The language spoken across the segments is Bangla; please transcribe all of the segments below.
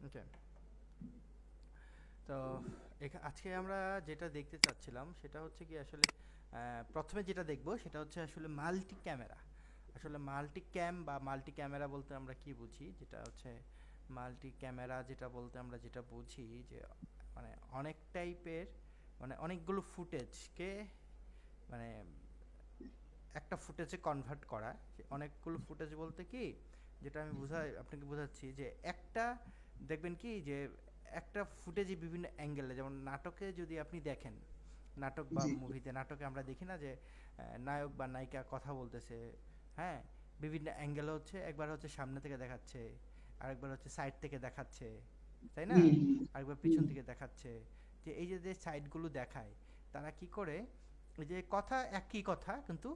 ওকে, তো আজকে আমরা যেটা দেখতে চাচ্ছিলাম সেটা হচ্ছে কি আসলে প্রথমে যেটা দেখব সেটা হচ্ছে আসলে মাল্টি ক্যামেরা। আসলে মাল্টি ক্যাম বা মাল্টি ক্যামেরা বলতে আমরা কি বুঝি, যেটা হচ্ছে মাল্টি ক্যামেরা যেটা বলতে আমরা যেটা বুঝি যে মানে অনেক টাইপের, মানে অনেকগুলো ফুটেজকে মানে একটা ফুটেজে কনভার্ট করা। অনেকগুলো ফুটেজ বলতে কি, যেটা আমি আপনাকে বোঝাচ্ছি যে একটা দেখবেন কি যে একটা ফুটেজে বিভিন্ন অ্যাঙ্গেলে, যেমন নাটকে যদি আপনি দেখেন, নাটক বা জি, মুভিতে, নাটকে আমরা দেখি না যে নায়ক বা নায়িকা কথা বলতেছে, হ্যাঁ, বিভিন্ন অ্যাঙ্গেলে হচ্ছে, একবার হচ্ছে সামনে থেকে দেখাচ্ছে, আরেকবার হচ্ছে সাইড থেকে দেখাচ্ছে, তাই না, হুম, আরেকবার হুম, পিছন থেকে দেখাচ্ছে। যে এই যে যে সাইডগুলো দেখায়, তারা কি করে, এই যে কথা একই কথা কিন্তু,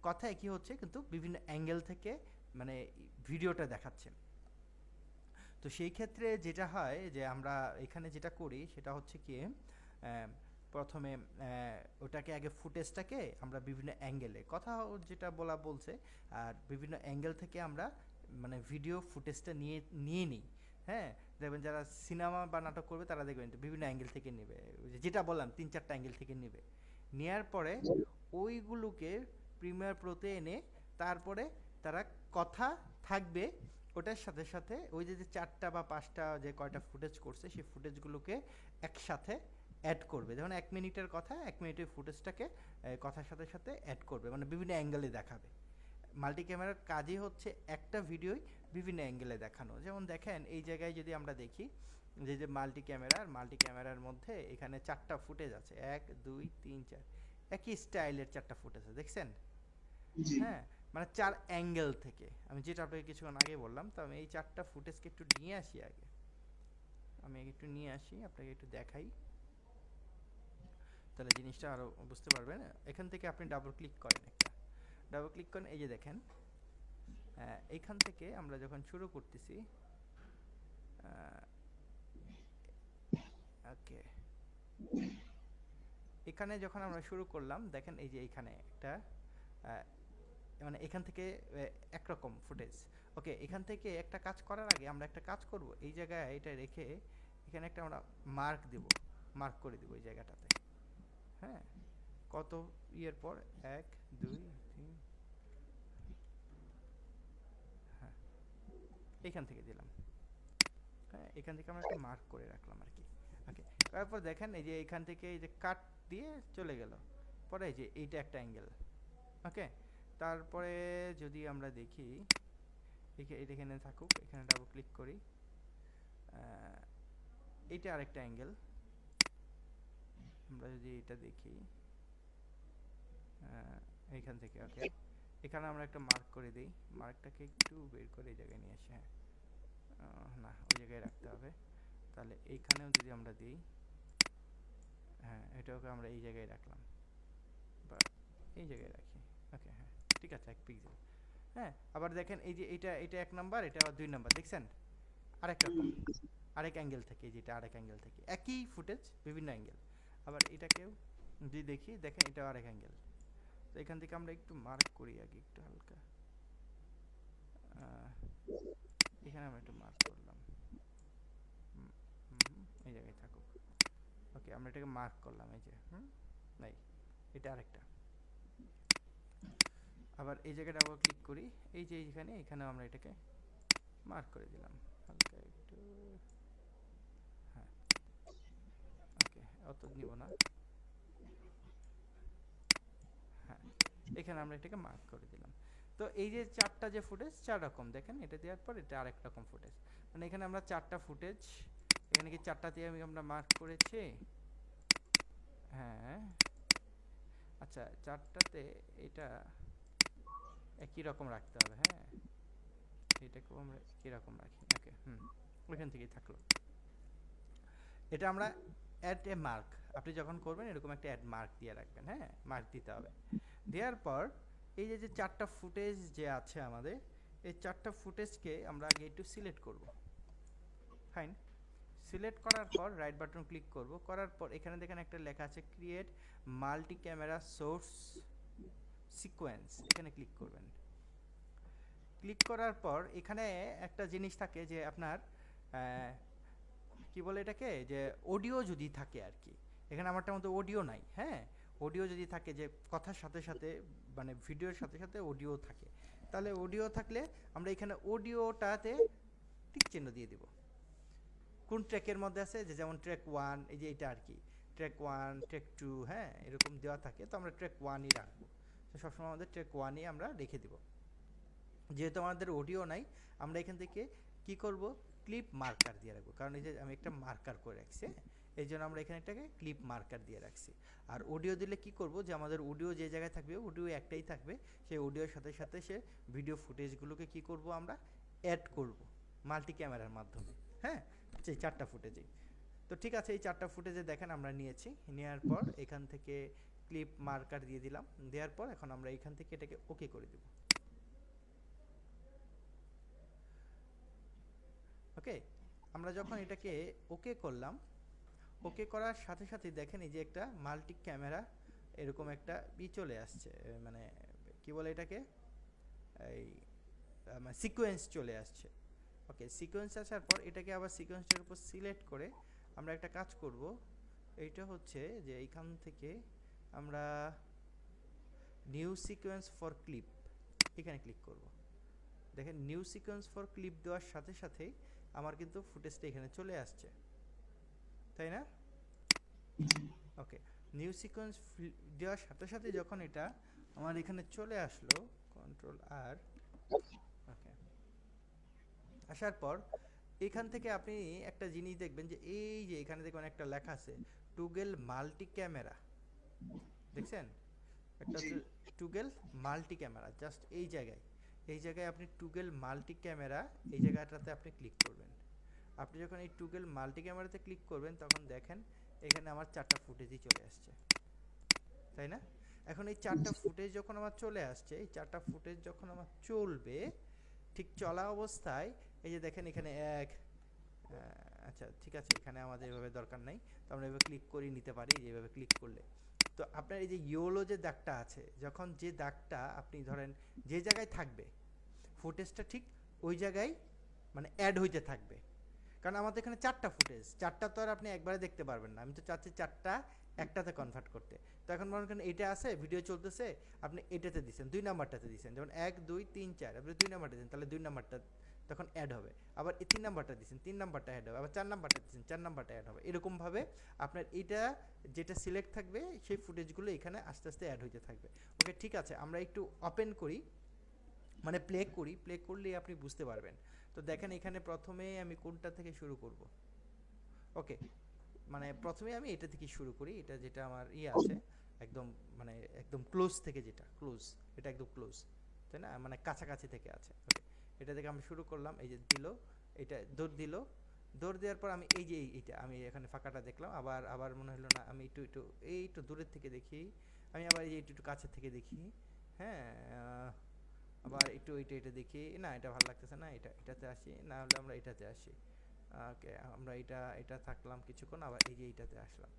কথা একই হচ্ছে কিন্তু বিভিন্ন অ্যাঙ্গেল থেকে মানে ভিডিওটা দেখাচ্ছে। তো সেই ক্ষেত্রে যেটা হয় যে আমরা এখানে যেটা করি সেটা হচ্ছে কি, প্রথমে ওটাকে আগে ফুটেজটাকে আমরা বিভিন্ন অ্যাঙ্গেলে কথা যেটা বলা বলছে, আর বিভিন্ন অ্যাঙ্গেল থেকে আমরা মানে ভিডিও ফুটেজটা নিয়ে নিয়ে নিই। হ্যাঁ, দেখবেন যারা সিনেমা বা নাটক করবে তারা দেখবেন তো বিভিন্ন অ্যাঙ্গেল থেকে নেবে, ওই যেটা বললাম 3-4টা অ্যাঙ্গেল থেকে নেবে, নেয়ার পরে ওইগুলোকে প্রিমিয়ার প্রোতে এনে তারপরে তারা কথা থাকবে ওটার সাথে সাথে ওই যে যে 4টা বা 5টা যে কয়টা ফুটেজ করছে সেই ফুটেজগুলোকে একসাথে অ্যাড করবে। যেমন 1 মিনিটের কথা, 1 মিনিটের ফুটেজটাকে কথার সাথে সাথে অ্যাড করবে, মানে বিভিন্ন অ্যাঙ্গেলে দেখাবে। মাল্টি ক্যামেরার কাজই হচ্ছে একটা ভিডিওই বিভিন্ন অ্যাঙ্গেলে দেখানো। যেমন দেখেন এই জায়গায় যদি আমরা দেখি যে যে মাল্টি ক্যামেরার মধ্যে এখানে 4টা ফুটেজ আছে, 1 2 3 4, একই স্টাইলের 4টা ফুটেজ আছে, দেখছেন? জি, হ্যাঁ, মানে 4 অ্যাঙ্গেল থেকে, আমি যেটা আপনাকে কিছুক্ষণ আগে বললাম। তো আমি এই 4টা ফুটেজকে একটু নিয়ে আসি আগে, আমি একটু নিয়ে আসি আপনাকে একটু দেখাই, তাহলে জিনিসটা আরও বুঝতে পারবেন। এখান থেকে আপনি ডাবল ক্লিক করেন, একটা ডাবল ক্লিক করেন, এই যে দেখেন এইখান থেকে আমরা যখন শুরু করতেছি, ওকে, এখানে যখন আমরা শুরু করলাম দেখেন এই যে এইখানে একটা আহ, মানে এখান থেকে একরকম ফুটেজ। ওকে, এখান থেকে একটা কাজ করার আগে আমরা একটা কাজ করব, এই জায়গায় এটা রেখে এখানে একটা আমরা মার্ক দেব, মার্ক করে দেবো এই জায়গাটাতে। হ্যাঁ, কত ইয়ের পর, 1 2 3, হ্যাঁ, এইখান থেকে দিলাম। হ্যাঁ, এখান থেকে আমরা একটা মার্ক করে রাখলাম আর কি। ওকে, তারপর দেখেন এই যে এইখান থেকে এই যে কাট দিয়ে চলে গেল, পরে এই যে এইটা একটা অ্যাঙ্গেল। ওকে, তারপরে যদি আমরা দেখি এটা এখানে থাকুক, এখানে ডাবল ক্লিক করি, আহ, এইটা আরেকটা অ্যাঙ্গেল। আমরা যদি এটা দেখি এইখান থেকে, ওকে, এখানে আমরা একটা মার্ক করে দিই, মার্কটাকে একটু বের করে এই জায়গায় নিয়ে আসি। হ্যাঁ, না ওই জায়গায় রাখতে হবে। তাহলে এইখানেও যদি আমরা দিই, হ্যাঁ এটাকে আমরা এই জায়গায় রাখলাম বা এই জায়গায় রাখি। ওকে, হ্যাঁ, ঠিক আছে, 1 পিক্সেল। হ্যাঁ, আবার দেখেন এই যে এটা এটা 1 নাম্বার, এটা আবার 2 নাম্বার, দেখছেন? আরেক রকম, হুম, আরেক অ্যাঙ্গেল থেকে, যেটা আরেক অ্যাঙ্গেল থেকে একই ফুটেজ বিভিন্ন অ্যাঙ্গেল। আবার এটাকেও যদি দেখি, দেখেন এটা আরেক অ্যাঙ্গেল। তো এখান থেকে আমরা একটু মার্ক করি আগে, একটু হালকা আহ, এখানে আমরা একটু মার্ক করলাম। হুম, এই জায়গায় থাকুক। ওকে, আমরা এটাকে মার্ক করলাম, এই যে নাই, এটা আরেকটা। আবার এই জায়গাটা আবার ক্লিক করি, এই যে এখানে, এখানেও আমরা এটাকে মার্ক করে দিলাম হালকা একটু। হ্যাঁ, ওকে, অত নিব না। হ্যাঁ, এখানে আমরা এটাকে মার্ক করে দিলাম। তো এই যে 4টা যে ফুটেজ, 4 রকম, দেখেন এটা দেওয়ার পর এটা আরেক রকম ফুটেজ, মানে এখানে আমরা 4টা ফুটেজ, এখানে কি 4টাতে আমরা মার্ক করেছি? হ্যাঁ, আচ্ছা 4টাতে এটা একই রকম রাখতে হবে। হ্যাঁ, এটাকেও আমরা একই রকম রাখি। ওকে, ওইখান থেকেই থাকলো। এটা আমরা অ্যাড এ মার্ক, আপনি যখন করবেন এরকম একটা অ্যাড মার্ক দিয়ে রাখবেন। হ্যাঁ, মার্ক দিতে হবে। দেওয়ার পর এই যে যে 4টা ফুটেজ যে আছে আমাদের, এই 4টা ফুটেজকে আমরা আগে একটু সিলেক্ট করব। ফাইন, সিলেক্ট করার পর রাইট বাটন ক্লিক করব, করার পর এখানে দেখেন একটা লেখা আছে create multi camera source sequence, এখানে ক্লিক করবেন। ক্লিক করার পর এখানে একটা জিনিস থাকে যে আপনার কি বলে এটাকে, যে অডিও যদি থাকে আর কি, এখানে আমারটার মধ্যে অডিও নাই, হ্যাঁ, অডিও যদি থাকে যে কথার সাথে সাথে মানে ভিডিওর সাথে সাথে অডিও থাকে, তাহলে অডিও থাকলে আমরা এখানে অডিওটাতে টিক চিহ্ন দিয়ে দিব। কোন ট্র্যাকের মধ্যে আছে, যে যেমন ট্র্যাক 1, এই যে এটা আর কি, ট্র্যাক 1 ট্র্যাক 2, হ্যাঁ, এরকম দেওয়া থাকে, তো আমরা ট্র্যাক 1ই রাখবো। তো সবসময় আমাদের ট্র্যাক 1ই আমরা রেখে দিব। যেহেতু আমাদের অডিও নাই, আমরা এখান থেকে কি করব, ক্লিপ মার্কার দিয়ে রাখবো, কারণ এই যে আমি একটা মার্কার করে রাখছি, এই জন্য আমরা এখানে একটাকে ক্লিপ মার্কার দিয়ে রাখছি। আর অডিও দিলে কি করব, যে আমাদের অডিও যে জায়গায় থাকবে অডিও একটাই থাকবে, সেই অডিওর সাথে সাথে সে ভিডিও ফুটেজগুলোকে কি করব, আমরা অ্যাড করব মাল্টি ক্যামেরার মাধ্যমে, হ্যাঁ, সেই 4টা ফুটেজেই। তো ঠিক আছে, এই 4টা ফুটেজে দেখেন আমরা নিয়েছি, নেওয়ার পর এখান থেকে ক্লিপ মার্কার দিয়ে দিলাম, দেওয়ার পর এখন আমরা এখান থেকে এটাকে ওকে করে দেব। ওকে, আমরা যখন এটাকে ওকে করলাম, ওকে করার সাথে সাথে দেখেন এই যে একটা মাল্টি ক্যামেরা এরকম একটা চলে আসছে, মানে কি বলে এটাকে, এই সিকোয়েন্স চলে আসছে। ওকে, সিকোয়েন্স আসার পর এটাকে আবার সিকোয়েন্সটার উপর সিলেক্ট করে আমরা একটা কাজ করব, এইটা হচ্ছে যে এইখান থেকে আমরা নিউ সিকোয়েন্স ফর ক্লিপ এখানে ক্লিক করব। দেখেন নিউ সিকোয়েন্স ফর ক্লিপ দেওয়ার সাথে সাথেই আমার কিন্তু ফুটেজটা এখানে চলে আসছে, তাই না? ওকে, নিউ সিকোয়েন্স দেওয়ার সাথে সাথে যখন এটা আমার এখানে চলে আসলো, কন্ট্রোল আর, ওকে, আসার পর এখান থেকে আপনি একটা জিনিস দেখবেন যে এই যে এখানে দেখবেন একটা লেখা আছে টুগেল মাল্টি ক্যামেরা, দেখছেন একটা টুগেল মাল্টি ক্যামেরা, জাস্ট এই জায়গায়, এই জায়গায় আপনি টুগেল মাল্টি ক্যামেরা এই জায়গাটাতে আপনি ক্লিক করবেন। আপনি যখন এই টুগেল মাল্টি ক্যামেরাতে ক্লিক করবেন তখন দেখেন এখানে আমার 4টা ফুটেজই চলে আসছে, তাই না? এখন এই 4টা ফুটেজ যখন আমার চলে আসছে, এই 4টা ফুটেজ যখন আমার চলবে, ঠিক চলা অবস্থায় এই যে দেখেন এখানে এক, আচ্ছা ঠিক আছে, এখানে আমাদের এভাবে দরকার নাই, তো আমরা এভাবে ক্লিক করে নিতে পারি, যেভাবে ক্লিক করলে তো আপনার এই যে ইয়োলো যে দাগটা আছে, যখন যে দাগটা আপনি ধরেন যে জায়গায় থাকবে ফুটেজটা ঠিক ওই জায়গায় মানে অ্যাড হইতে থাকবে, কারণ আমাদের এখানে 4টা ফুটেজ, 4টা তো আর আপনি একবারে দেখতে পারবেন না, আমি তো চাচ্ছি 4টা একটাতে কনভার্ট করতে। তো এখন মনে করেন এটা আছে, ভিডিও চলতেছে, আপনি এটাতে দিচ্ছেন, 2 নাম্বারটাতে দিচ্ছেন, যেমন 1 2 3 4, আপনি 2 নাম্বারটা দিন, তাহলে 2 নাম্বারটা তখন অ্যাড হবে, আবার এই 3 নাম্বারটা দিচ্ছেন, 3 নাম্বারটা অ্যাড হবে, আবার 4 নাম্বারটা দিচ্ছেন, 4 নাম্বারটা অ্যাড হবে, এরকমভাবে আপনার এটা যেটা সিলেক্ট থাকবে সেই ফুটেজগুলো এখানে আস্তে আস্তে অ্যাড হইতে থাকবে। ওকে, ঠিক আছে, আমরা একটু ওপেন করি, মানে প্লে করি, প্লে করলেই আপনি বুঝতে পারবেন। তো দেখেন এখানে প্রথমে আমি কোনটা থেকে শুরু করব, ওকে, মানে প্রথমে আমি এটা থেকে শুরু করি, এটা যেটা আমার আছে একদম, মানে একদম ক্লোজ থেকে, যেটা ক্লোজ, এটা একদম ক্লোজ, তাই না, মানে কাছাকাছি থেকে আছে। ওকে, এটা থেকে আমি শুরু করলাম, এই যে দিল, এটা দৌড় দিল, দৌড় দেওয়ার পর আমি এই যে এইটা আমি এখানে ফাঁকাটা দেখলাম, আবার আবার মনে হলো না, আমি একটু একটু এই একটু দূরের থেকে দেখি, আমি আবার এই যে একটু একটু কাছের থেকে দেখি, হ্যাঁ, আবার একটু এটা এটা দেখি, না এটা ভালো লাগতেছে না, এটাতে আসি, না হলে আমরা এটাতে আসি। ওকে, আমরা এটা থাকলাম কিছুক্ষণ, আবার এই যে এইটাতে আসলাম,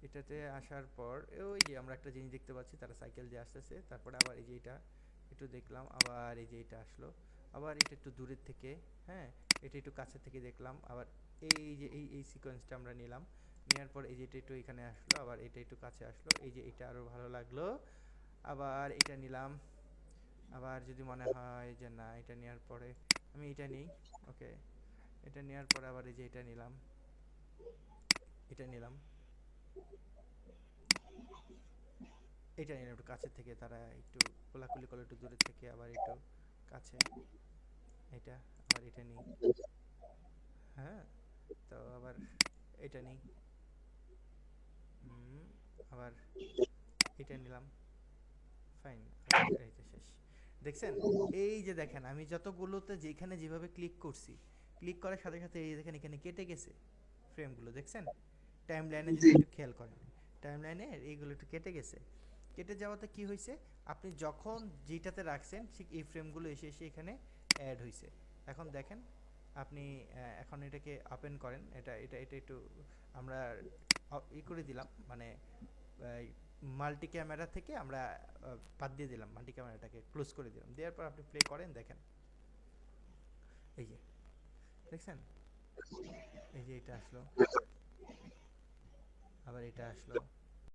এটাতে আসার পর ওই যে আমরা একটা জিনিস দেখতে পাচ্ছি, তারা সাইকেল দিয়ে আসতেছে, তারপরে আবার এই যে এটা একটু দেখলাম, আবার এই যে এটা আসলো, আবার এটা একটু দূরের থেকে, হ্যাঁ, এটা একটু কাছে থেকে দেখলাম, আবার এই যে এই সিকোয়েন্সটা আমরা নিলাম, নেওয়ার পর এই যে এটা একটু এখানে আসলো, আবার এটা একটু কাছে আসলো, এই যে এটা আরও ভালো লাগলো, আবার এটা নিলাম, আবার যদি মনে হয় যে না এটা নেওয়ার পরে আমি এটা নিই, ওকে, এটা নেওয়ার পরে আবার এই যে এটা নিলাম, এটা নিলাম, এটা নিলাম একটু কাছের থেকে, তারা একটু কোলাকুলি করলো একটু দূরের থেকে, আবার একটু কাছে, এটা আবার এটা নিই, হ্যাঁ, তো আবার এটা নিই, আবার এটা নিলাম, ফাইন, এই তো শেষ। দেখছেন, এই যে দেখেন আমি যতগুলোতে যেখানে যেভাবে ক্লিক করছি, ক্লিক করার সাথে সাথে এই দেখেন এখানে কেটে গেছে ফ্রেমগুলো, দেখছেন টাইম লাইনে যদি একটু খেয়াল করেন, টাইম লাইনে এইগুলো একটু কেটে গেছে, কেটে যাওয়াতে কি হয়েছে, আপনি যখন যেটাতে রাখছেন ঠিক এই ফ্রেমগুলো এসে এসে এখানে অ্যাড হয়েছে। এখন দেখেন আপনি এখন এটাকে ওপেন করেন, এটা এটা এটা একটু আমরা করে দিলাম, মানে মাল্টি ক্যামেরা থেকে আমরা বাদ দিয়ে দিলাম, মাল্টি ক্যামেরাটাকে ক্লোজ করে দিলাম, দেওয়ার পর আপনি প্লে করেন, দেখেন এই যে দেখছেন এই যে এটা আসলো, আবার এটা আসলো,